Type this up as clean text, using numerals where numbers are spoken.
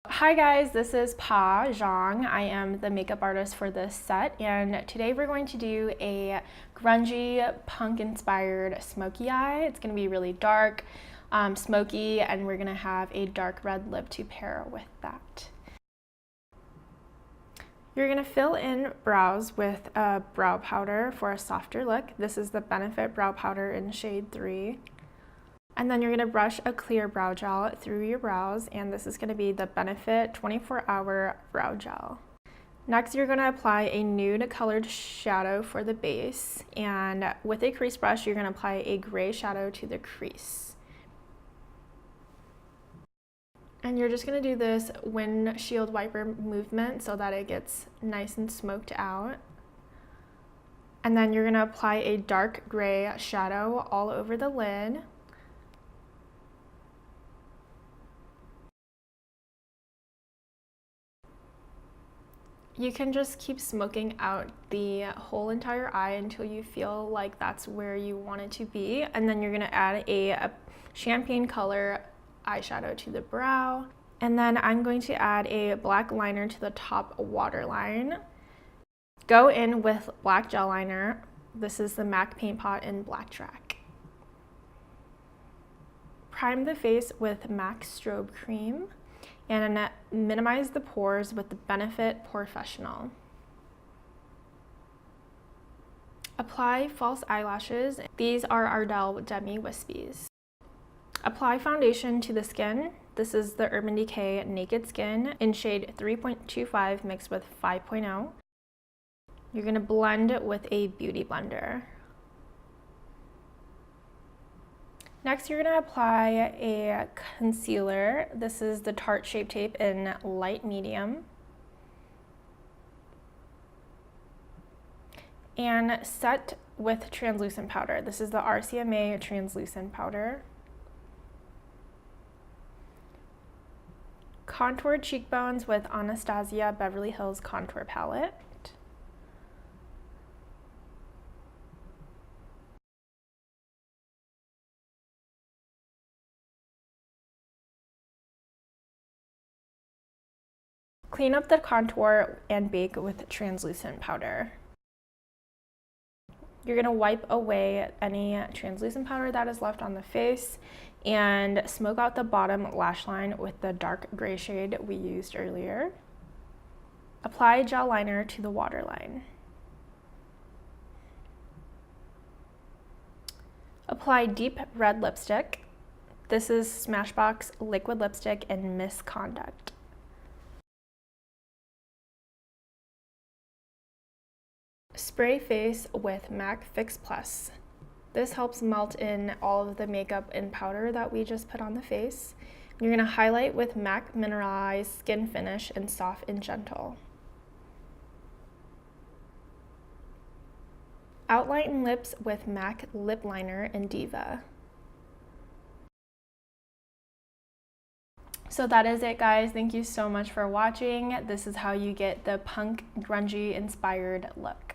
Hi guys, this is Pa Zhang. I am the makeup artist for this set, and today we're going to do a grungy, punk-inspired smoky eye. It's going to be really dark, smoky, and we're going to have a dark red lip to pair with that. You're going to fill in brows with a brow powder for a softer look. This is the Benefit Brow Powder in shade 3. And then you're going to brush a clear brow gel through your brows, and this is going to be the Benefit 24-Hour Brow Gel. Next, you're going to apply a nude colored shadow for the base, and with a crease brush, you're going to apply a gray shadow to the crease. And you're just going to do this windshield wiper movement so that it gets nice and smoked out. And then you're going to apply a dark gray shadow all over the lid. You can just keep smoking out the whole entire eye until you feel like that's where you want it to be. And then you're gonna add a champagne color eyeshadow to the brow. And then I'm going to add a black liner to the top waterline. Go in with black gel liner. This is the MAC Paint Pot in Blacktrack. Prime the face with MAC Strobe Cream. And minimize the pores with the Benefit Porefessional. Apply false eyelashes. These are Ardell Demi Wispies. Apply foundation to the skin. This is the Urban Decay Naked Skin in shade 3.25 mixed with 5.0. You're going to blend with a beauty blender. Next, you're going to apply a concealer. This is the Tarte Shape Tape in light medium. And set with translucent powder. This is the RCMA translucent powder. Contour cheekbones with Anastasia Beverly Hills Contour Palette. Clean up the contour and bake with translucent powder. You're going to wipe away any translucent powder that is left on the face and smoke out the bottom lash line with the dark gray shade we used earlier. Apply gel liner to the waterline. Apply deep red lipstick. This is Smashbox liquid lipstick in Misconduct. Spray face with MAC Fix Plus. This helps melt in all of the makeup and powder that we just put on the face. You're going to highlight with MAC Mineralized Skin Finish in Soft and Gentle. Outline lips with MAC Lip Liner in Diva. So that is it, guys. Thank you so much for watching. This is how you get the punk grungy inspired look.